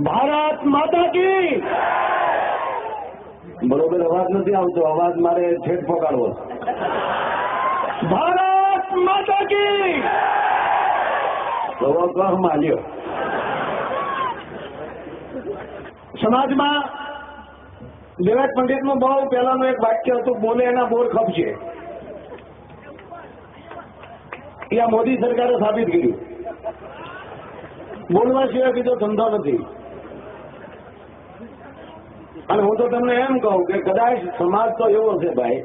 ભારત માતા કી બરોબર અવાજ નથી આવતો, અવાજ મારે ઠેઠ પહોંચાડવો. ભારત માતા કી કહ માલ્યો. સમાજમાં વિવેક પંડિતનું બહુ પહેલાનું એક વાક્ય હતું, બોલે એના બોર ખપશે. એ આ મોદી સરકારે સાબિત કર્યું. બોલવા સિવાય બીજો ધંધો નથી. અને હું તો તમને એમ કહું કે કદાચ સમાજ તો એવો છે ભાઈ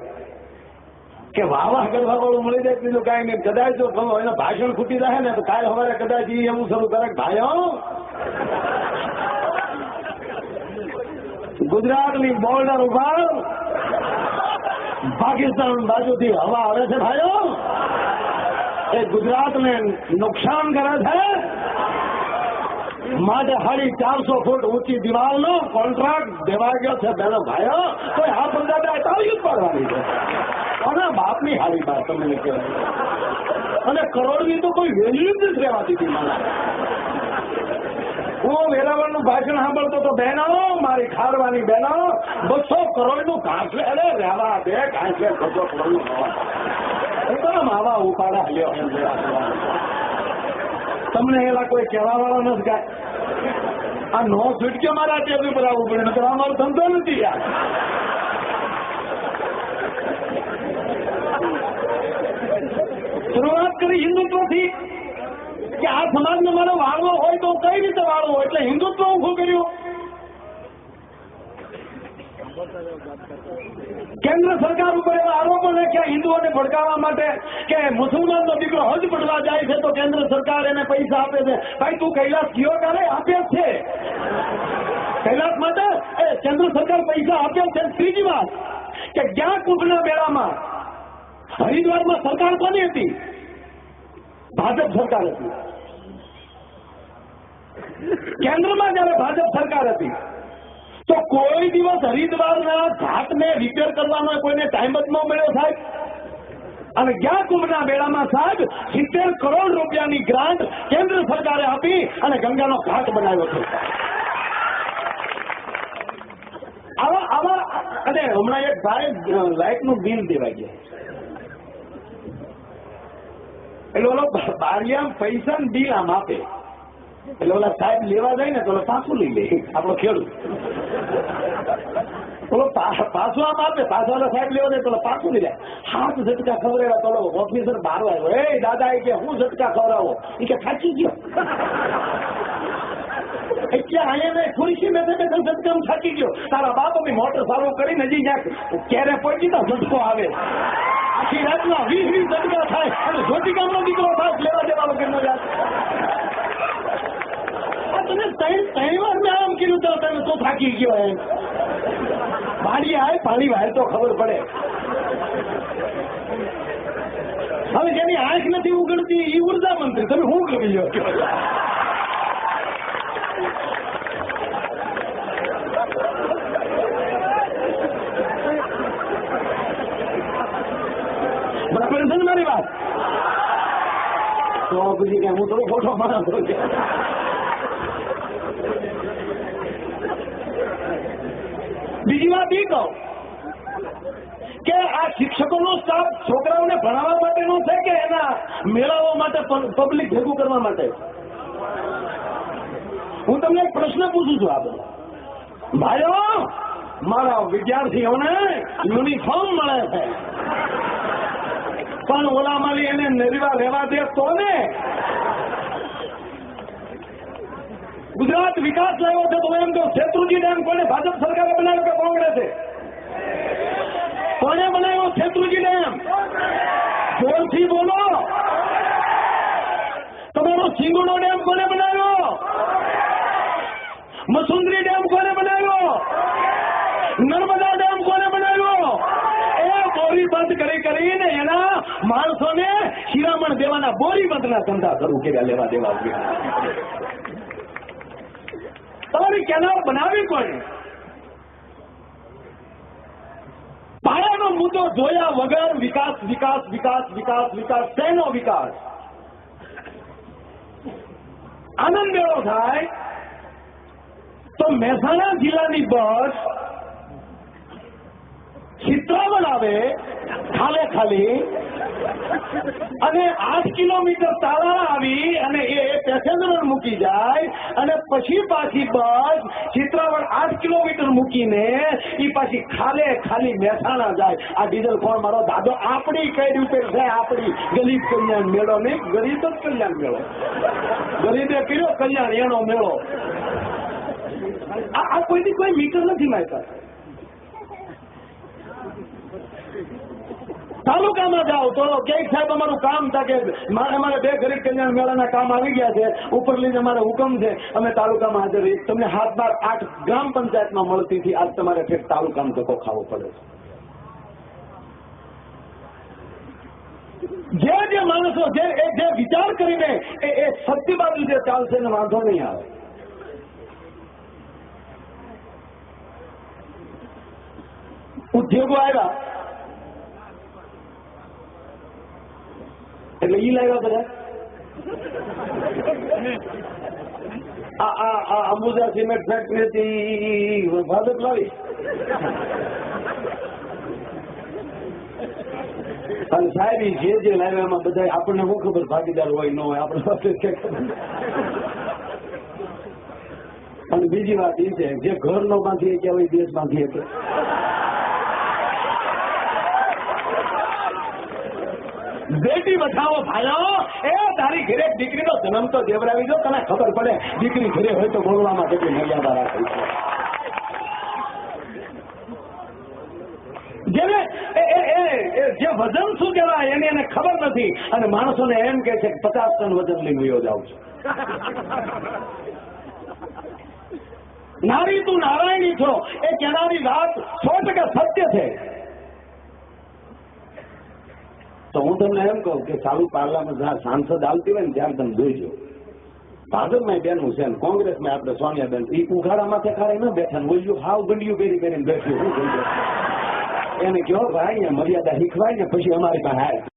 કે વાવા કરવા વાળું મળી જાય બીજું કાંઈ નહીં. કદાચ જો એના ભાષણ ખૂટી જાય ને તો કાલે સવારે કદાચ એ એવું શરૂ કરે ભાઈઓ ગુજરાતની બોર્ડર ઉપર પાકિસ્તાન બાજુથી હવા આવે છે ભાઈઓ, એ ગુજરાતને નુકસાન કરે છે. માટે 450 ફૂટ ઊંચી દિવાલનો કોન્ટ્રાક્ટ દેવા ગયો છે બેનો ભાઈઓ. તો આ બંધાતા તાળી પાડવાની છે અને બાપની હારી બાર તમને કહેવાય. અને કરોડની તો કોઈ વેલ્યુ જ નથી રહેવા દીધી મને. હું વેરાવળનું ભાષણ સાંભળતો તો બહેનો, મારી ખારવાની બહેનો, 200 કરોડનું ઘાસલે અરે રહેવા દે, ઘાસલે 200 કરોડનું હોવા માવા ઉપાડા લ્યો. તમને એલા કોઈ કહેવા વાળા નથી કાંઈ. આ નો છૂટકે મારા ટેબલ પર આવવું પડે, નકર અમારો ધંધો નથી યાર. શરૂઆત કરી હિન્દુત્વથી કે આ સમાજને મારો વાળવો હોય તો કઈ રીતે વાળવો, એટલે હિન્દુત્વ ઉભું કર્યું. કેન્દ્ર સરકાર ઉપર એવા આરોપો નાખ્યા હિન્દુઓને ભડકાવવા માટે કે મુસલમાનનો દીકરો હજ પડવા જાય છે તો કેન્દ્ર સરકાર એને પૈસા આપે છે. ભાઈ તું કૈલાસ ગયો ક્યારે? આપે છે કૈલાસ માટે કેન્દ્ર સરકાર પૈસા આપે છે. ત્રીજી વાત કે જ્યાં કુંભના મેળામાં હરિદ્વારમાં સરકાર કોની હતી? ભાજપ સરકાર હતી. કેન્દ્રમાં જયારે ભાજપ સરકાર હતી તો કોઈ દિવસ હરિદ્વારના ઘાટને રિપેર કરવાનો કોઈને ટાઈમ જ ન મળ્યો સાહેબ. અને જ્યાં કુંભના મેળામાં સાહેબ 70 કરોડ રૂપિયાની ગ્રાન્ટ કેન્દ્ર સરકારે આપી અને ગંગાનો ઘાટ બનાવ્યો છે. આવા અને હમણાં એક ભાઈ લાઇટનું બિલ દેવાઈ ગયા એટલે ઓલો બારિયામ પૈસા બિલ આમ આપે એટલે ઓલા સાહેબ લેવા જાય ને તો પાછું લઈ લે. આપણો ખેડૂત ઓલો પાછું આમ આપે, પાછો સાહેબ લેવા જાય તો પાછું લઈ જાય. 7 ઝટકા ખવડાવ્યા તો ઓફિસર બહાર આવ્યો, એ દાદા એ કે હું ઝટકા ખવડાવો? એ કે થાકી ગયો. અહીંયા ખુરશી બેઠે બેઠે ઝટકામ થાકી ગયો. તારા બાપ અમે મોટર ચાલુ કરીને હજી ક્યાંક ક્યારે પહોંચી તો ઝટકો આવે. આખી રાતના 20 ઝટકા થાય અને જ્યોતિકામનો દીકરો થાય લેવા દેવા વગરનો યાદ. તમે 3 વાર મેં આમ કીધું તો તમે તો થાકી ગયો. એમ પાણી આવે, પાણી વાય તો ખબર પડે. હવે જેની આંખ નથી ઉગડતી એ ઉર્જા મંત્રી, તમે શું કરી લો? બરાબર છે ને મારી વાત? તો પછી કે હું થોડો ખોટો માણસ છું. બીજી વાત એ કહું કે આ શિક્ષકોનો સ્ટાફ છોકરાઓને ભણાવવા માટેનો છે કે એના મેળાઓ માટે, પબ્લિક ભેગું કરવા માટે? હું તમને એક પ્રશ્ન પૂછું છું. આ ભાઈઓ, મારા વિદ્યાર્થીઓને યુનિફોર્મ મળે છે પણ ઓલા માલી એને નરીવા લેવા દે તો ને. ગુજરાત વિકાસ લાવ્યો છે તો એમ કહું, શેત્રુંજી ડેમ કોને ભાજપ સરકારે બનાવ્યો કે કોંગ્રેસે? કોને બનાવ્યો શેત્રુંજી ડેમ? જોરથી બોલો. તમારો સિંગુડો ડેમ કોને બનાવ્યો? મસુંદરી ડેમ કોને બનાવ્યો? નર્મદા ડેમ કોને બનાવ્યો? એ બોરી બંધ કરીને એના માણસોને શિરામણ દેવાના બોરી બંધના ધંધા શરૂ કર્યા, લેવા દેવા. તમારી કેનાલ બનાવી કોને? પાયાનો મુદ્દો જોયા વગર વિકાસ વિકાસ વિકાસ વિકાસ વિકાસ શેનો વિકાસ? આનંદ મેળો થાય તો મહેસાણા જિલ્લાની બસ ચિત્રાવણ આવે ખાલી અને 8 કિલોમીટર તાલાળા આવી અને એ પેસેન્જર મૂકી જાય અને પછી પાછી બસ ચિત્રાવણ 8 કિલોમીટર મૂકીને એ પાછી ખાલી મહેસાણા જાય. આ ડીઝલ કોણ મારો દાદો આપણી કઈ રીતે છે? આપણી ગરીબ કલ્યાણ મેળો નહીં, ગરીબ જ કલ્યાણ મેળો. ગરીબે કર્યો કલ્યાણ એનો મેળો. આ કોઈની કોઈ મીટર નથી માયકા. તાલુકામાં જાઓ તો ક્યાંક સાહેબ અમારું કામ થાય કે અમારે 2 ગરીબ કલ્યાણ મેળાના કામ આવી ગયા છે, ઉપર લઈને અમારે હુકમ છે, અમે તાલુકામાં હાજર રહી. તમને 7-8 ગ્રામ પંચાયતમાં મળતી હતી, આજ તમારે ફેર તાલુકામાં ધક્કો ખાવો પડે છે. જે માણસો જે વિચાર કરીને એ સત્ય બાજુ જે ચાલશે ને વાંધો નહીં આવે. ઉદ્યોગો આવ્યા એટલે ઈ લાવ્યા બધા. આ અંબુજા સિમેન્ટ ફેક્ટરી હતી ભાજપ લાવી અને સાહેબ જે લાવ્યા એમાં બધા આપણને શું ખબર ભાગીદાર હોય ન હોય આપણે પાસે છે. અને બીજી વાત એ છે જે ઘરનો બાંધી કે હોય દેશ બાંધી શકે. બેટી બચાવો ભાઈઓ. એ તારી ઘરે દીકરીનો જન્મ તો દેવરાવી દો, તને ખબર પડે દીકરી ઘરે હોય તો બોલવામાં કેટલી મર્યાદા રાખી છે. જેને જે વજન શું કહેવાય એને ખબર નથી અને માણસોને એમ કે છે 50 ટન વજન લઈને વયો જાઉં છું. નારી તું નારાયણી છો એ કહેનારી વાત 100% સત્ય છે. તો હું તમને એમ કહું કે ચાલુ પાર્લામેન્ટ જ્યાં સાંસદ આવતી હોય ને ત્યારે તમે જોઈજો. ભાજપમાં બેનું છે ને કોંગ્રેસમાં આપણે સોનિયાબેન એ ઉઘાડા માથે ખાડે ન બેઠા ને બોલ્યું હાવ ગંડિયું કરીને બેઠ્યું. શું એને કહો ભાઈ મર્યાદા શીખવાય ને પછી અમારી પાસે